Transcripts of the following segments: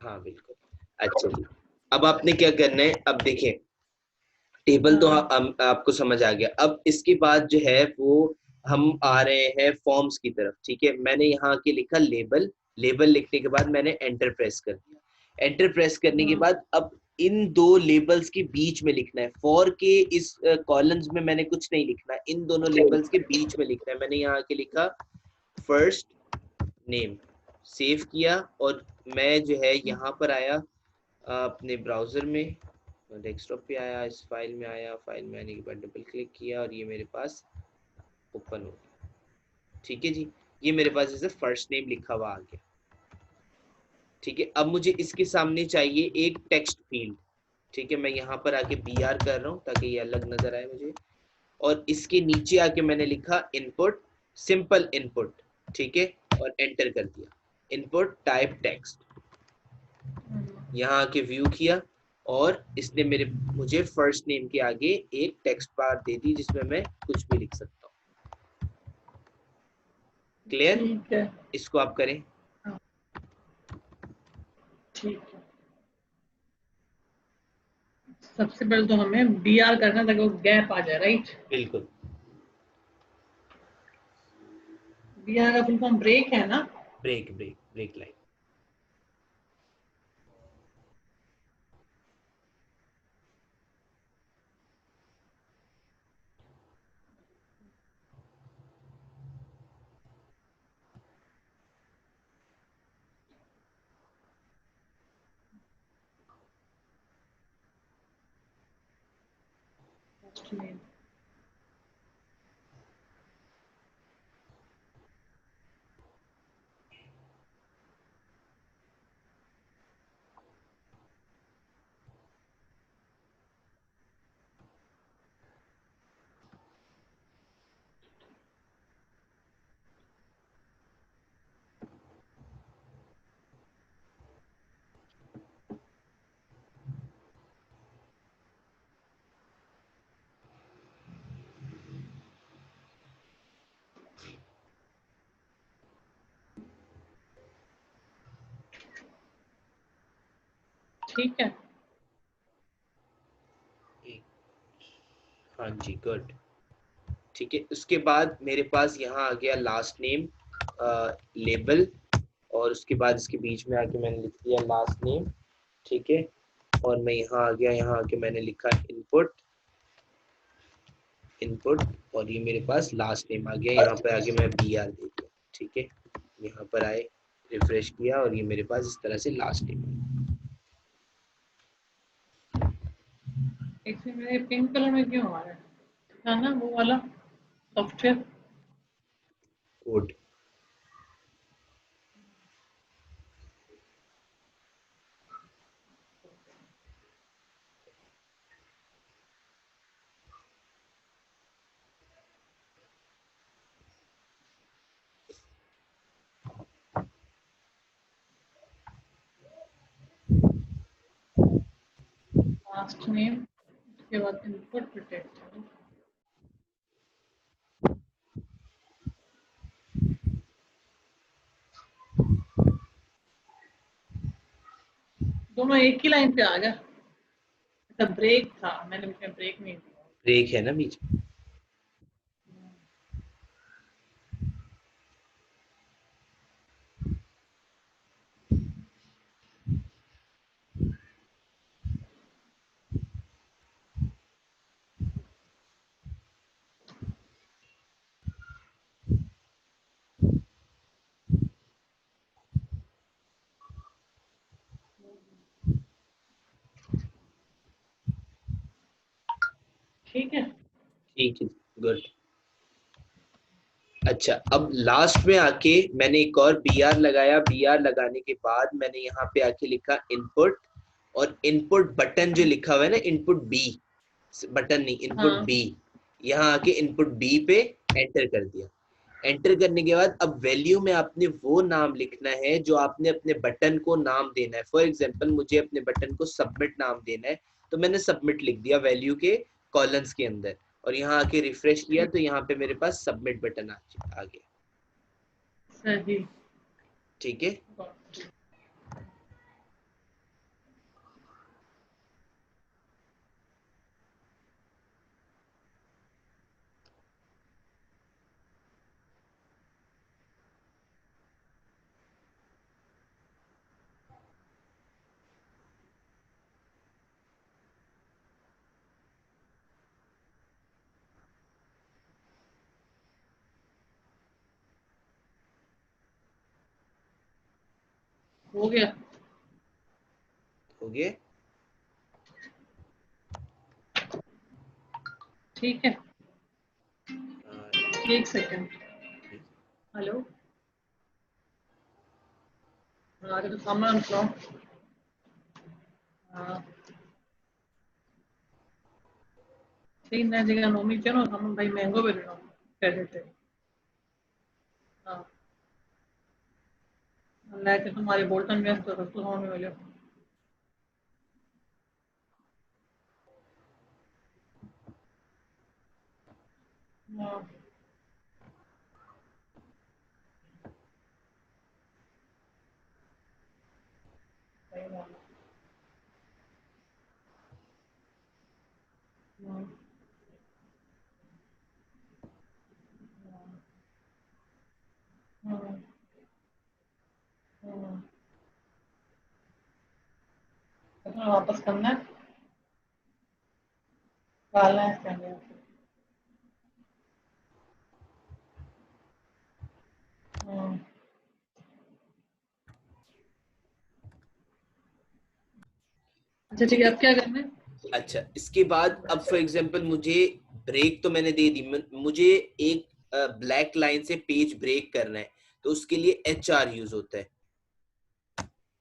हाँ बिल्कुल। अच्छा जी, अब आपने क्या करना है, अब देखें टेबल तो आपको समझ आ गया। अब इसके बाद जो है वो हम आ रहे हैं फॉर्म्स की तरफ। ठीक है, मैंने यहाँ के लिखा लेबल। लेबल लिखने के बाद मैंने एंटर प्रेस कर दिया। एंटर प्रेस करने के बाद अब इन दो लेबल्स के बीच में लिखना है। फॉर के इस कॉलम्स में मैंने कुछ नहीं लिखना, इन दोनों लेबल्स के बीच में लिखना है। मैंने यहाँ के लिखा फर्स्ट नेम, सेव किया और मैं जो है यहाँ पर आया अपने ब्राउजर में, डेस्कटॉप पे आया, इस फाइल में आया, फाइल में आने के बाद डबल क्लिक किया और ये मेरे पास ओपन हो गया। ठीक है जी, ये मेरे पास जैसे फर्स्ट नेम लिखा हुआ आ गया। ठीक है, अब मुझे इसके सामने चाहिए एक टेक्स्ट फील्ड। ठीक है, मैं यहाँ पर आके BR कर रहा हूँ ताकि ये अलग नजर आए मुझे, और इसके नीचे आके मैंने लिखा इनपुट, सिंपल इनपुट। ठीक है, और एंटर कर दिया। इनपुट टाइप टेक्स्ट, यहाँ आके व्यू किया और इसने मुझे फर्स्ट नेम के आगे एक टेक्स्ट बार दे दी जिसमें मैं कुछ भी लिख सकता हूँ। क्लियर? ठीक है, इसको आप करें। ठीक है। सबसे पहले तो हमें BR करना ताकि वो गैप आ जाए, राइट? बिल्कुल। BR का फुल फॉर्म ब्रेक है ना? Break break break line. ठीक है। हाँ जी, गुड। ठीक है, उसके बाद मेरे पास यहाँ आ गया लास्ट नेम लेबल, और उसके बाद इसके बीच में आके मैंने लिख दिया लास्ट नेम। ठीक है, और मैं यहाँ आ गया, यहाँ आके मैंने लिखा इनपुट, इनपुट, और ये मेरे पास लास्ट नेम आ गया। यहाँ पे आगे मैं BR दे दिया। ठीक है, यहाँ पर आए, रिफ्रेश किया और ये मेरे पास इस तरह से लास्ट नेम है। इसमें मेरे पिंक कलर में क्यों आ रहा है ना वो वाला सॉफ्टवेयर? कोड। लास्ट नेम, उसके बाद इनपुट प्रोटेक्ट। दोनों एक ही लाइन पे आ गया। अच्छा, ब्रेक था, मैंने बीच में ब्रेक नहीं दिया। ब्रेक है ना बीच में। ठीक है। ठीक है, गुड। अच्छा, अब लास्ट में आके मैंने एक और BR लगाया। BR लगाने के बाद मैंने यहाँ पे आके लिखा इनपुट, और इनपुट बटन जो लिखा हुआ है ना, इनपुट B, बटन नहीं, इनपुट हाँ, B, यहाँ आके इनपुट B पे एंटर कर दिया। एंटर करने के बाद अब वैल्यू में आपने वो नाम लिखना है जो आपने अपने बटन को नाम देना है। फॉर एग्जांपल मुझे अपने बटन को सबमिट नाम देना है, तो मैंने सबमिट लिख दिया वैल्यू के कॉलम्स के अंदर, और यहाँ आके रिफ्रेश किया तो यहाँ पे मेरे पास सबमिट बटन आ गया। सही। ठीक है, हो गया। हो गया। ठीक है, हाँ, एक सेकंड। हेलो, हाँ तो सामने उनको, हाँ ठीक ना जगह नोमी चलो हम भाई महंगो भी लेना कह देते। हाँ लाइक तुम्हारे बोल्टन में तो सस्तो होने वाले। हाँ सही बात है। हाँ, हाँ, हाँ। तो तुम्हें वापस करना है, डालना है इसके अंदर। हाँ, अच्छा ठीक ठीक है, है। अब क्या करना है? अच्छा, इसके बाद अब फॉर एग्जांपल मुझे ब्रेक तो मैंने दे दी, मुझे एक ब्लैक लाइन से पेज ब्रेक करना है, तो उसके लिए HR यूज होता है,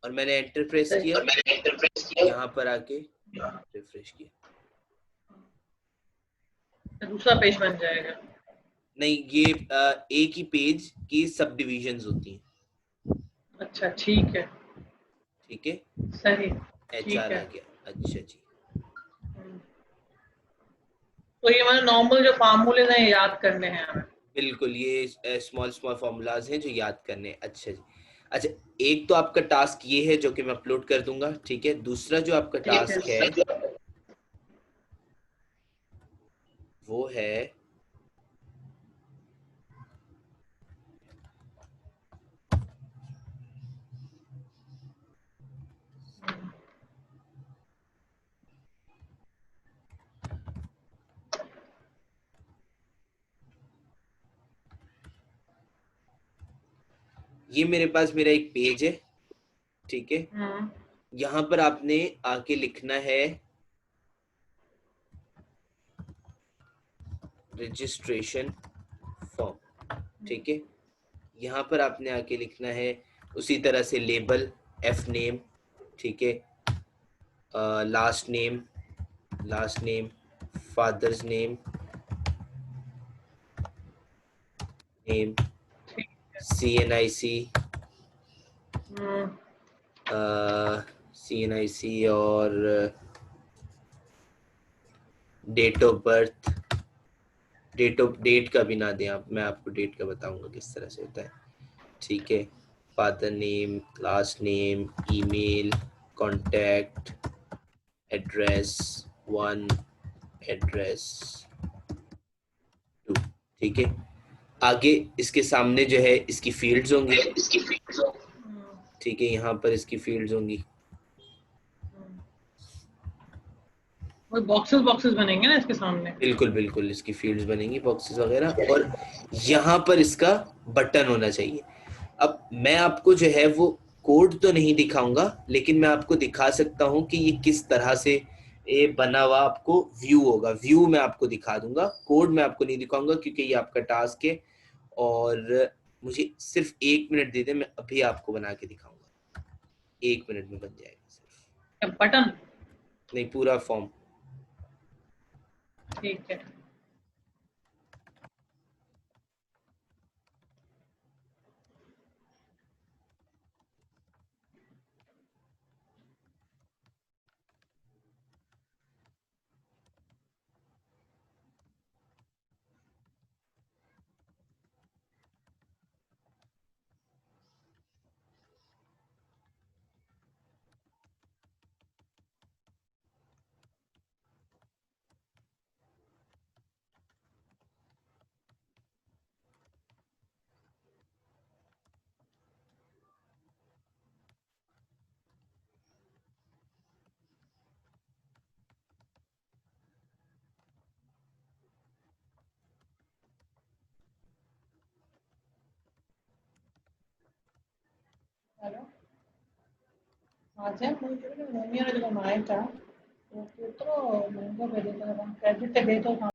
और मैंने एंटर प्रेस सही। किया, और मैंने इंटरप्रेस किया। यहाँ पर आके रिफ्रेश किया। दूसरा पेज बन जाएगा। नहीं, ये एक ही पेज की सब डिविजन्स होती हैं। अच्छा ठीक है। ठीक है, सही। ठीक HR है। आ गया। अच्छा जी। हम्म। तो ये मतलब नॉर्मल जो फार्मूले हैं याद करने हैं हमें। बिल्कुल, ये स्मॉल स्मॉल फॉर्मूलाज हैं जो याद करने हैं। अच्छा जी। अच्छा, एक तो आपका टास्क ये है जो कि मैं अपलोड कर दूंगा, ठीक है। दूसरा जो आपका ठीक है। टास्क है वो है, ये मेरे पास मेरा एक पेज है, ठीक है। हम्म। यहाँ पर आपने आके लिखना है रजिस्ट्रेशन फॉर्म, ठीक है। यहाँ पर आपने आके लिखना है उसी तरह से लेबल, F नेम, ठीक है, last name, father's name, name, ठीक। CNIC, हम्म। CNIC, और डेट ऑफ बर्थ। डेट का भी ना दें आप, मैं आपको डेट का बताऊंगा किस तरह से होता है, ठीक है। Father name, last name, email, contact, address 1, address 2, ठीक है। आगे इसके सामने जो है इसकी फील्ड्स होंगी, इसकी फीस। ठीक है। यहाँ पर इसकी फील्ड्स होंगी, वो बॉक्सेस बॉक्सेस बनेंगे ना इसके सामने। बिल्कुल बिल्कुल, इसकी फील्ड्स बनेंगी, बॉक्सेस वगैरह, और यहाँ पर इसका बटन होना चाहिए। अब मैं आपको जो है वो कोड तो नहीं दिखाऊंगा, लेकिन मैं आपको दिखा सकता हूँ कि ये किस तरह से ये बना हुआ आपको व्यू होगा। व्यू मैं आपको दिखा दूंगा, कोड मैं आपको नहीं दिखाऊंगा क्योंकि ये आपका टास्क है, और मुझे सिर्फ 1 मिनट दे दे, मैं अभी आपको बना के दिखाऊंगा। 1 मिनट में बन जाएगा सिर्फ। बटन। नहीं, पूरा फॉर्म। ठीक है। हेलो। आज मुझे मम्मी जो आया था वो केतिरो महांगो पियो ॾिए क्रेडिट ॾे थो